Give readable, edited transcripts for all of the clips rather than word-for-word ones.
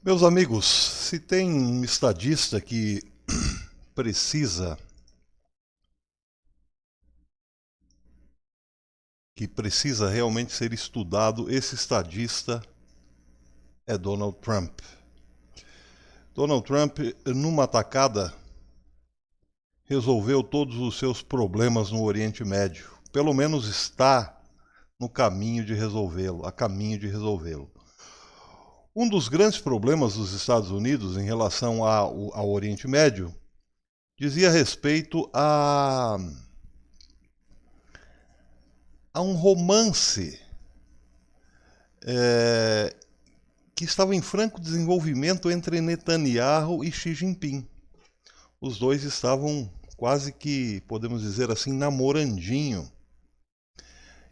Meus amigos, se tem um estadista precisa que precisa realmente ser estudado, esse estadista é Donald Trump. Donald Trump, numa tacada, resolveu todos os seus problemas no Oriente Médio. Pelo menos está no caminho de resolvê-lo, a caminho de resolvê-lo. Um dos grandes problemas dos Estados Unidos em relação ao Oriente Médio dizia respeito a um romance é, que estava em franco desenvolvimento entre Netanyahu e Xi Jinping. Os dois estavam quase que, podemos dizer assim, namorandinho.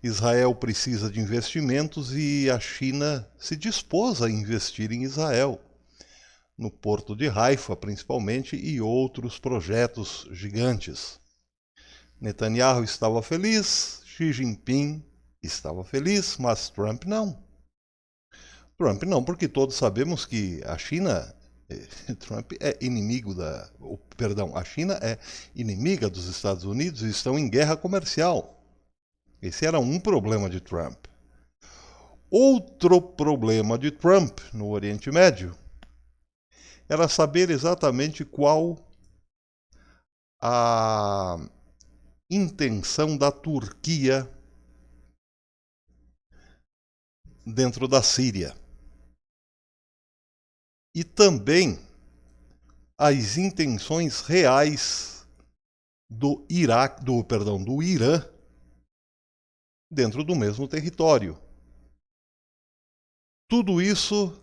Israel precisa de investimentos e a China se dispôs a investir em Israel, no porto de Haifa principalmente, e outros projetos gigantes. Netanyahu estava feliz, Xi Jinping estava feliz, mas Trump não. Trump não, porque todos sabemos que a China, Trump é inimigo a China é inimiga dos Estados Unidos e estão em guerra comercial. Esse era um problema de Trump. Outro problema de Trump no Oriente Médio era saber exatamente qual a intenção da Turquia dentro da Síria. E também as intenções reais do Irã dentro do mesmo território. Tudo isso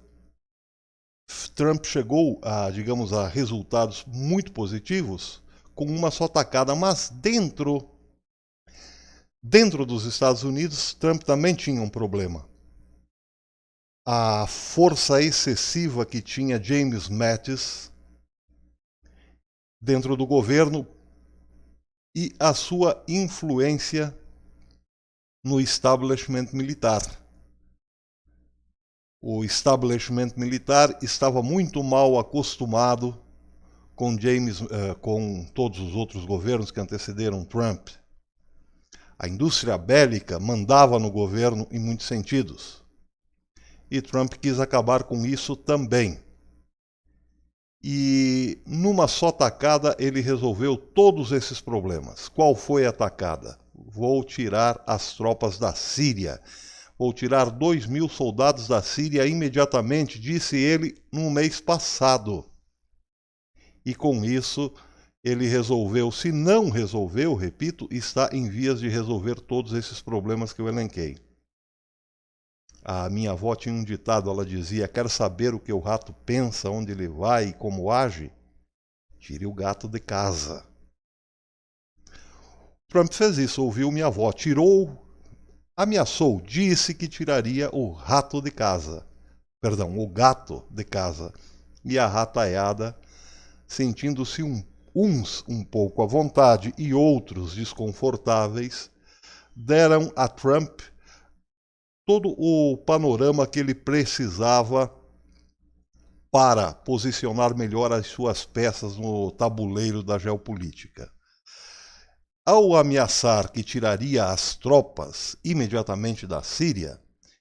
Trump chegou a, digamos, a resultados muito positivos com uma só tacada, mas dentro dos Estados Unidos, Trump também tinha um problema. A força excessiva que tinha James Mattis dentro do governo e a sua influência no establishment militar. O establishment militar estava muito mal acostumado com todos os outros governos que antecederam Trump. A indústria bélica mandava no governo em muitos sentidos. E Trump quis acabar com isso também. E numa só tacada ele resolveu todos esses problemas. Qual foi a tacada? Vou tirar as tropas da Síria. Vou tirar 2.000 soldados da Síria imediatamente, disse ele no mês passado. E com isso ele resolveu, se não resolveu, repito, está em vias de resolver todos esses problemas que eu elenquei. A minha avó tinha um ditado, ela dizia: quer saber o que o rato pensa, onde ele vai e como age? Tire o gato de casa. Trump fez isso, ouviu minha avó, tirou, ameaçou, disse que tiraria o rato de casa. Perdão, o gato de casa. E a rataiada, sentindo-se uns um pouco à vontade e outros desconfortáveis, deram a Trump todo o panorama que ele precisava para posicionar melhor as suas peças no tabuleiro da geopolítica. Ao ameaçar que tiraria as tropas imediatamente da Síria,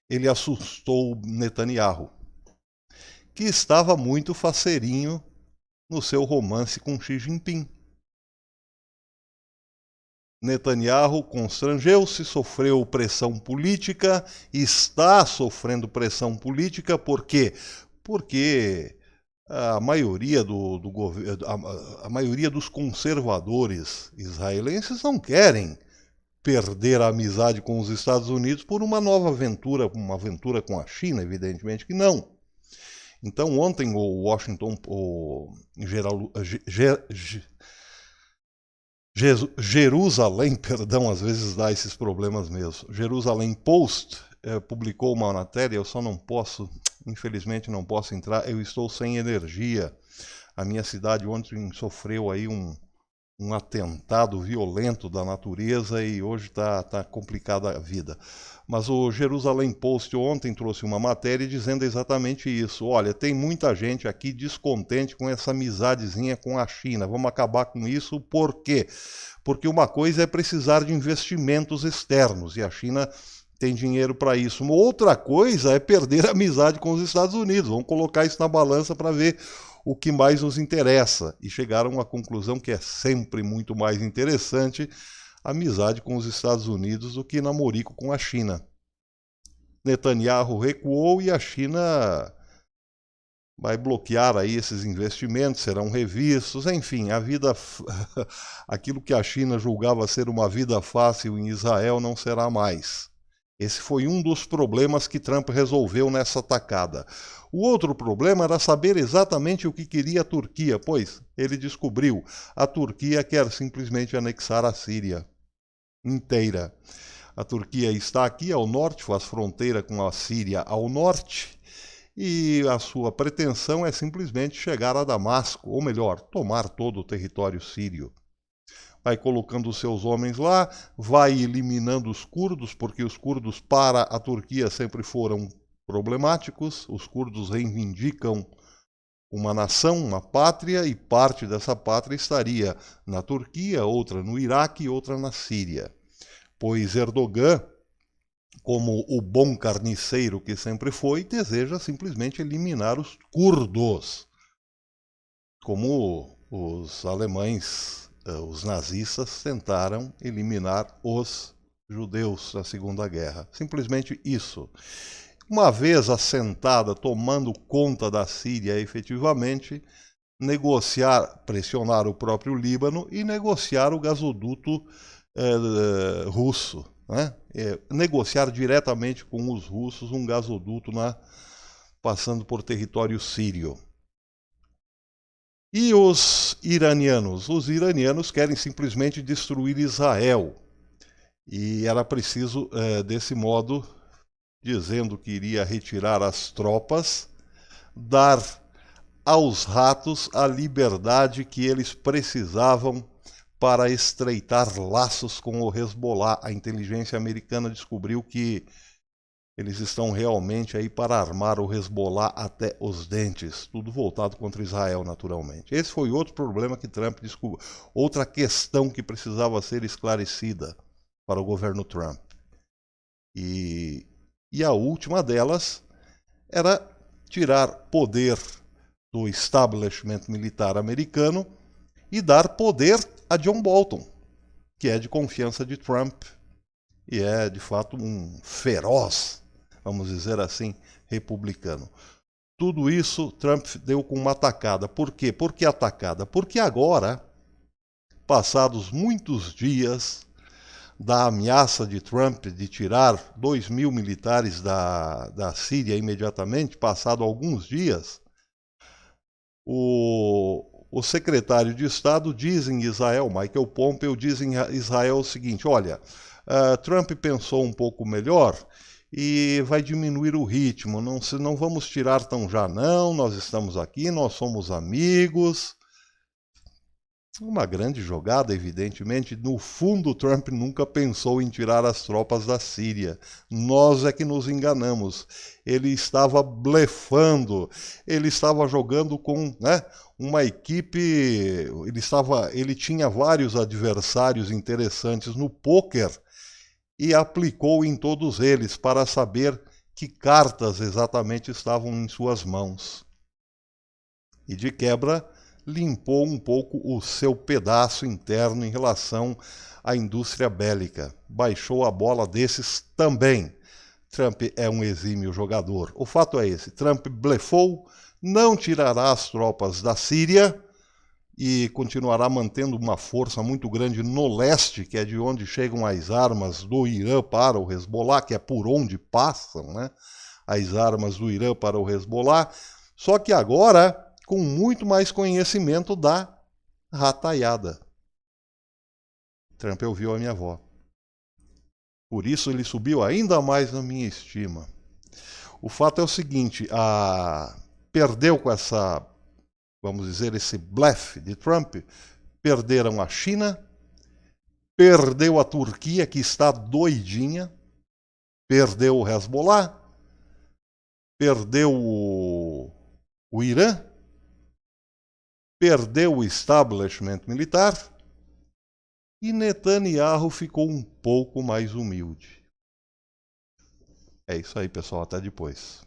ele assustou Netanyahu, que estava muito faceirinho no seu romance com Xi Jinping. Netanyahu constrangeu-se, sofreu pressão política, está sofrendo pressão política, por quê? Porque a maioria a maioria dos conservadores israelenses não querem perder a amizade com os Estados Unidos por uma nova aventura, uma aventura com a China, evidentemente que não. Então ontem o Washington, o Jerusalém, perdão, às vezes dá esses problemas mesmo. Jerusalém Post publicou uma matéria, eu só não posso, infelizmente não posso entrar, eu estou sem energia. A minha cidade ontem sofreu aí um atentado violento da natureza e hoje tá complicada a vida. Mas o Jerusalem Post ontem trouxe uma matéria dizendo exatamente isso. Olha, tem muita gente aqui descontente com essa amizadezinha com a China. Vamos acabar com isso. Por quê? Porque uma coisa é precisar de investimentos externos e a China tem dinheiro para isso. Uma outra coisa é perder a amizade com os Estados Unidos. Vamos colocar isso na balança para ver o que mais nos interessa. E chegaram a uma conclusão que é sempre muito mais interessante a amizade com os Estados Unidos do que namorico com a China. Netanyahu recuou e a China vai bloquear aí esses investimentos, serão revistos, enfim, a vida, aquilo que a China julgava ser uma vida fácil em Israel não será mais. Esse foi um dos problemas que Trump resolveu nessa tacada. O outro problema era saber exatamente o que queria a Turquia, pois ele descobriu, a Turquia quer simplesmente anexar a Síria inteira. A Turquia está aqui ao norte, faz fronteira com a Síria ao norte, e a sua pretensão é simplesmente chegar a Damasco, ou melhor, tomar todo o território sírio. Vai colocando os seus homens lá, vai eliminando os curdos, porque os curdos para a Turquia sempre foram problemáticos, os curdos reivindicam uma nação, uma pátria, e parte dessa pátria estaria na Turquia, outra no Iraque e outra na Síria. Pois Erdogan, como o bom carniceiro que sempre foi, deseja simplesmente eliminar os curdos, como os alemães, os nazistas, tentaram eliminar os judeus na Segunda Guerra. Simplesmente isso. Uma vez assentada, tomando conta da Síria efetivamente, negociar, pressionar o próprio Líbano e negociar o gasoduto russo, né? Negociar diretamente com os russos um gasoduto passando por território sírio. E os iranianos? Os iranianos querem simplesmente destruir Israel. E era preciso, desse modo, dizendo que iria retirar as tropas, dar aos ratos a liberdade que eles precisavam para estreitar laços com o Hezbollah. A inteligência americana descobriu que eles estão realmente aí para armar o Hezbollah até os dentes, tudo voltado contra Israel, naturalmente. Esse foi outro problema que Trump descobriu, outra questão que precisava ser esclarecida para o governo Trump. E a última delas era tirar poder do establishment militar americano e dar poder a John Bolton, que é de confiança de Trump e é, de fato, um feroz, vamos dizer assim, republicano. Tudo isso Trump deu com uma atacada. Por quê? Por que atacada? Porque agora, passados muitos dias da ameaça de Trump de tirar 2.000 militares da Síria imediatamente, passado alguns dias, o secretário de Estado diz em Israel, Michael Pompeo, diz em Israel o seguinte: olha, Trump pensou um pouco melhor e vai diminuir o ritmo, não vamos tirar tão já não, nós estamos aqui, nós somos amigos. Uma grande jogada, evidentemente. No fundo, Trump nunca pensou em tirar as tropas da Síria. Nós é que nos enganamos. Ele estava blefando, ele estava jogando com, né, uma equipe. Ele tinha vários adversários interessantes no pôquer e aplicou em todos eles para saber que cartas exatamente estavam em suas mãos. E de quebra, limpou um pouco o seu pedaço interno em relação à indústria bélica. Baixou a bola desses também. Trump é um exímio jogador. O fato é esse: Trump blefou, não tirará as tropas da Síria e continuará mantendo uma força muito grande no leste, que é de onde chegam as armas do Irã para o Hezbollah, que é por onde passam, né, as armas do Irã para o Hezbollah. Só que agora, com muito mais conhecimento da rataiada. Trump ouviu a minha avó. Por isso ele subiu ainda mais na minha estima. O fato é o seguinte: perdeu com essa, vamos dizer, esse blefe de Trump, perderam a China, perdeu a Turquia, que está doidinha, perdeu o Hezbollah, perdeu o Irã, perdeu o establishment militar e Netanyahu ficou um pouco mais humilde. É isso aí, pessoal. Até depois.